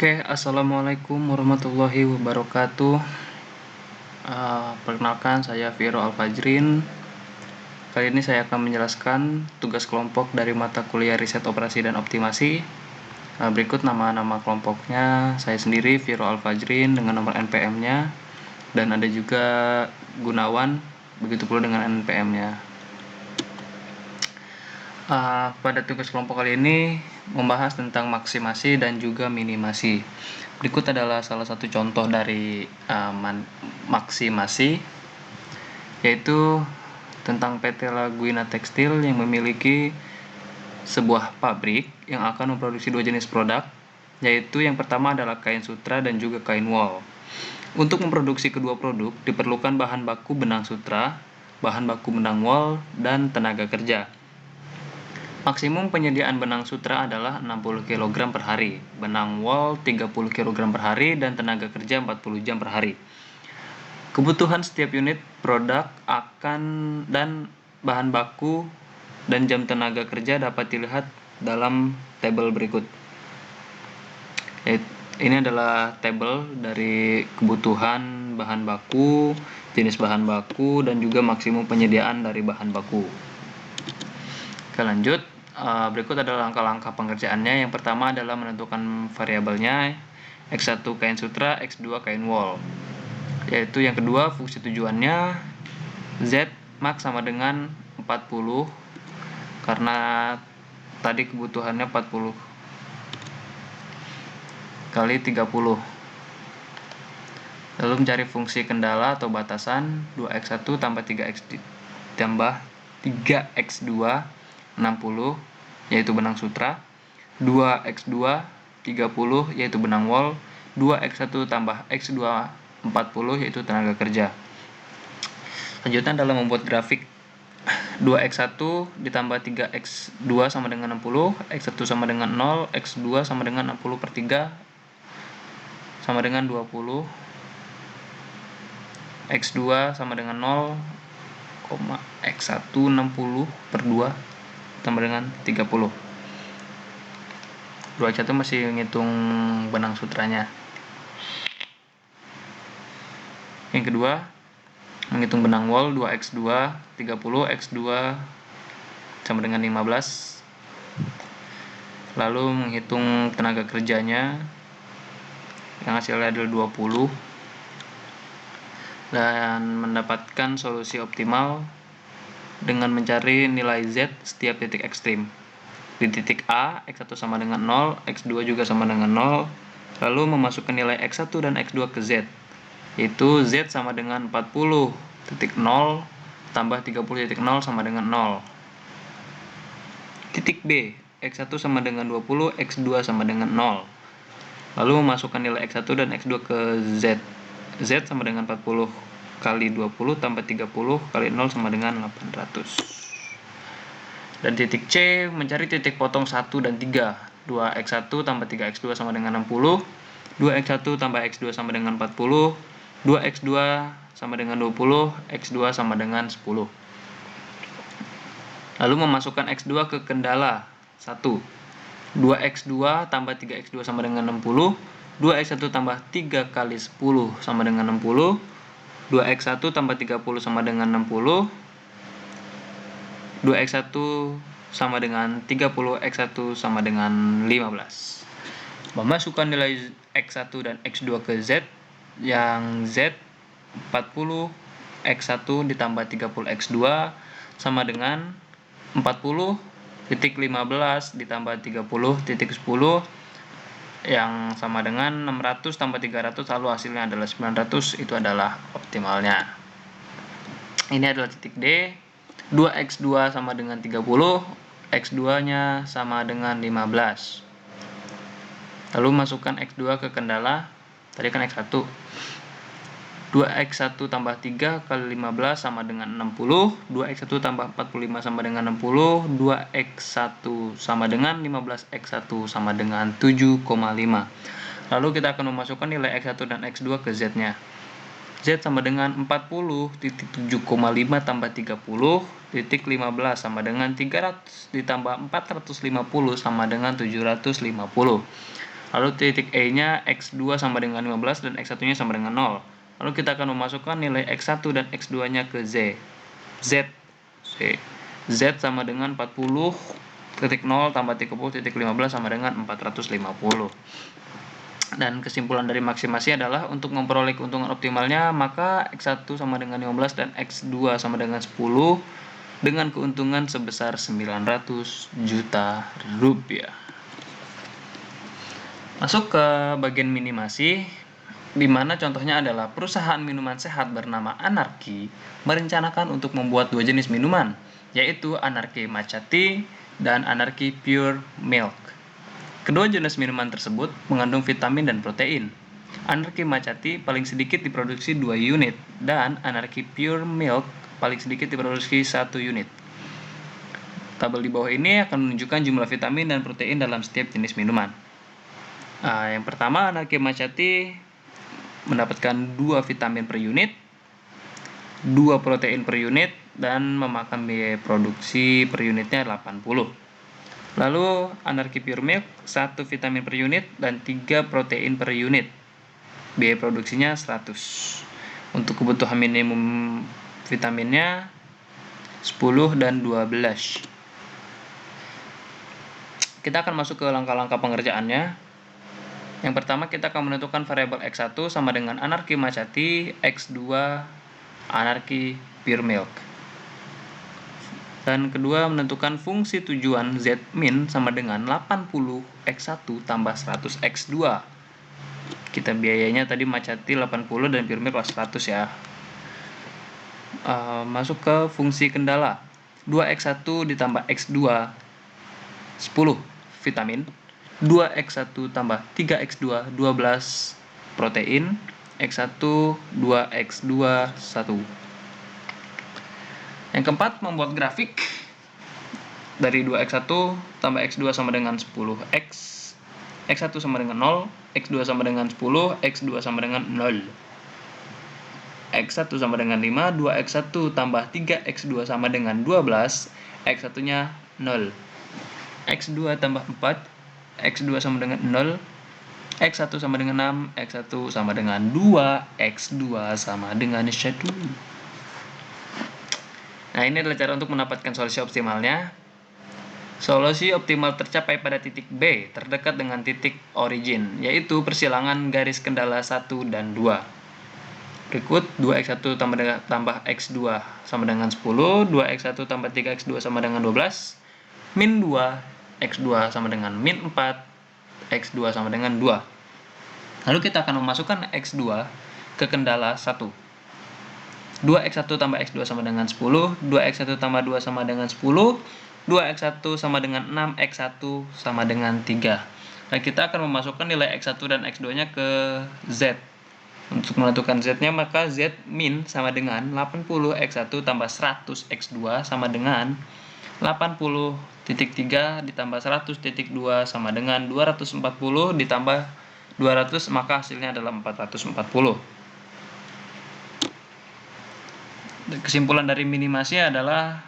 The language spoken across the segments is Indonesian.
Oke, assalamualaikum warahmatullahi wabarakatuh. Perkenalkan, saya Viro Alfajrin. Kali ini saya akan menjelaskan tugas kelompok dari mata kuliah riset operasi dan optimasi. Berikut nama-nama kelompoknya: saya sendiri Viro Alfajrin dengan nomor NPM-nya, dan ada juga Gunawan, begitu pula dengan NPM-nya. Pada tugas kelompok kali ini membahas tentang maksimasi dan juga minimasi. Berikut adalah salah satu contoh dari maksimasi, yaitu tentang PT Laguina Tekstil yang memiliki sebuah pabrik yang akan memproduksi dua jenis produk, yaitu yang pertama adalah kain sutra dan juga kain wol. Untuk memproduksi kedua produk diperlukan bahan baku benang sutra, bahan baku benang wol, dan tenaga kerja. Maksimum penyediaan benang sutra adalah 60 kg per hari, benang wol 30 kg per hari, dan tenaga kerja 40 jam per hari. Kebutuhan setiap unit produk dan bahan baku dan jam tenaga kerja dapat dilihat dalam tabel berikut. Ini adalah tabel dari kebutuhan bahan baku, jenis bahan baku, dan juga maksimum penyediaan dari bahan baku. Oke, lanjut. Berikut adalah langkah-langkah pengerjaannya. Yang pertama adalah menentukan variabelnya, X1 kain sutra, X2 kain wol. Yaitu yang kedua, fungsi tujuannya Z max sama dengan 40, karena tadi kebutuhannya 40 kali 30. Lalu mencari fungsi kendala atau batasan 2x1 tambah 3x2 60, yaitu benang sutra, 2x2 30, yaitu benang wol, 2x1 tambah x2 40, yaitu tenaga kerja. Selanjutnya adalah membuat grafik. 2x1 ditambah 3x2 sama dengan 60, x1 sama dengan 0, x2 sama dengan 60 per 3 sama dengan 20, x2 sama dengan 0, x1 60 per 2 sama dengan 30. 2x1 masih menghitung benang sutranya. Yang kedua, menghitung benang wol 2x2 30, x2 sama dengan 15. Lalu menghitung tenaga kerjanya yang hasilnya adalah 20, dan mendapatkan solusi optimal dengan mencari nilai Z setiap titik ekstrim. Di titik A, X1 sama dengan 0, X2 juga sama dengan 0, lalu memasukkan nilai X1 dan X2 ke Z, yaitu Z sama dengan 40.0 tambah 30.0 sama dengan 0. Titik B, X1 sama dengan 20, X2 sama dengan 0. Lalu memasukkan nilai X1 dan X2 ke Z. Z sama dengan 40 kali 20 tambah 30 kali 0 sama dengan 800. Dan titik C, mencari titik potong 1 dan 3. 2x1 tambah 3x2 sama dengan 60, 2x1 tambah x2 sama dengan 40, 2x2 sama dengan 20, x2 sama dengan 10. Lalu memasukkan x2 ke kendala 1. 2x2 tambah 3x2 sama dengan 60, 2x1 tambah 3 kali 10 sama dengan 60, 2x1 tambah 30 sama dengan 60, 2x1 sama dengan 30, x1 sama dengan 15. Memasukkan nilai x1 dan x2 ke Z, yang Z 40 x1 ditambah 30 x2 sama dengan 40.15 ditambah 30.10, yang sama dengan 600 tambah 300, lalu hasilnya adalah 900. Itu adalah optimalnya. Ini adalah titik D. 2x2 sama dengan 30, x2 nya sama dengan 15. Lalu masukkan x2 ke kendala, tadi kan x1, 2x1 tambah 3 kali 15 sama dengan 60, 2x1 tambah 45 sama dengan 60, 2x1 sama dengan 15x1 sama dengan 7,5. Lalu kita akan memasukkan nilai x1 dan x2 ke Z-nya. Z sama dengan 40.7,5 tambah 30.15 sama dengan 300 ditambah 450 sama dengan 750. Lalu titik E-nya X2 sama dengan 15 dan X1-nya sama dengan 0. Lalu kita akan memasukkan nilai X1 dan X2-nya ke Z. Z sama dengan 40.0 tambah 30.15 sama dengan 450. Dan kesimpulan dari maksimasi adalah untuk memperoleh keuntungan optimalnya, maka X1 sama dengan 15 dan X2 sama dengan 10 dengan keuntungan sebesar 900 juta rupiah. Masuk ke bagian minimasi, di mana contohnya adalah perusahaan minuman sehat bernama Anarki merencanakan untuk membuat 2 jenis minuman, yaitu Anarki Matcha Tea dan Anarki Pure Milk. Kedua jenis minuman tersebut mengandung vitamin dan protein. Anarki Matcha Tea paling sedikit diproduksi 2 unit dan Anarki Pure Milk paling sedikit diproduksi 1 unit. Tabel di bawah ini akan menunjukkan jumlah vitamin dan protein dalam setiap jenis minuman. Yang pertama, Anarki Matcha Tea mendapatkan 2 vitamin per unit, 2 protein per unit, dan memakan biaya produksi per unitnya 80. Lalu Anarki Pure Milk 1 vitamin per unit dan 3 protein per unit. Biaya produksinya 100. Untuk kebutuhan minimum vitaminnya 10 dan 12. Kita akan masuk ke langkah-langkah pengerjaannya. Yang pertama, kita akan menentukan variabel X1 sama dengan Anarki Matcha Tea, X2 Anarki Pure Milk. Dan kedua, menentukan fungsi tujuan Z min sama dengan 80 X1 tambah 100 X2. Kita biayanya tadi Matcha Tea 80 dan Pure Milk 100 ya. Masuk ke fungsi kendala. 2X1 ditambah X2 10 vitamin, 2X1 tambah 3X2 12 protein, X1 2X2 1. Yang keempat, membuat grafik dari 2X1 tambah X2 sama dengan 10X, X1 sama dengan 0, X2 sama dengan 10, X2 sama dengan 0. X1 sama dengan 5, 2X1 tambah 3X2 sama dengan 12, X1-nya 0. X2 tambah 4, X2 sama dengan 0, X1 sama dengan 6, X1 sama dengan 2, X2 sama dengan 1. Nah, ini adalah cara untuk mendapatkan solusi optimalnya. Solusi optimal tercapai pada titik B terdekat dengan titik origin, yaitu persilangan garis kendala 1 dan 2. Berikut 2X1 tambah X2 sama dengan 10, 2X1 tambah 3X2 sama dengan 12, min 2, X2 sama dengan min 4, X2 sama dengan 2. Lalu kita akan memasukkan X2 ke kendala 1. 2X1 tambah X2 sama dengan 10, 2X1 tambah 2 sama dengan 10, 2X1 sama dengan 6, X1 sama dengan 3. Nah, kita akan memasukkan nilai X1 dan X2-nya ke Z. Untuk menentukan Z-nya, maka Z min sama dengan 80 X1 tambah 100 X2 sama dengan 80.3 ditambah 100.2 sama dengan 240 ditambah 200, maka hasilnya adalah 440. Kesimpulan dari minimasi adalah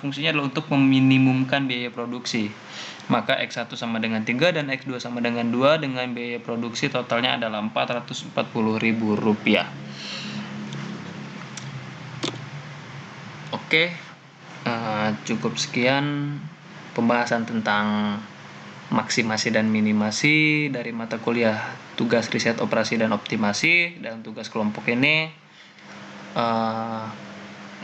fungsinya adalah untuk meminimumkan biaya produksi. Maka X1 sama dengan 3 dan X2 sama dengan 2 dengan biaya produksi totalnya adalah Rp440.000. Oke, cukup sekian pembahasan tentang maksimasi dan minimasi dari mata kuliah tugas riset operasi dan optimasi dan tugas kelompok ini.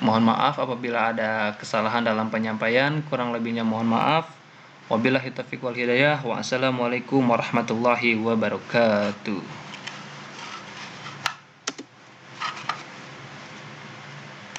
Mohon maaf apabila ada kesalahan dalam penyampaian, kurang lebihnya mohon maaf. Wabillahi taufiq wal hidayah. Wassalamualaikum warahmatullahi wabarakatuh.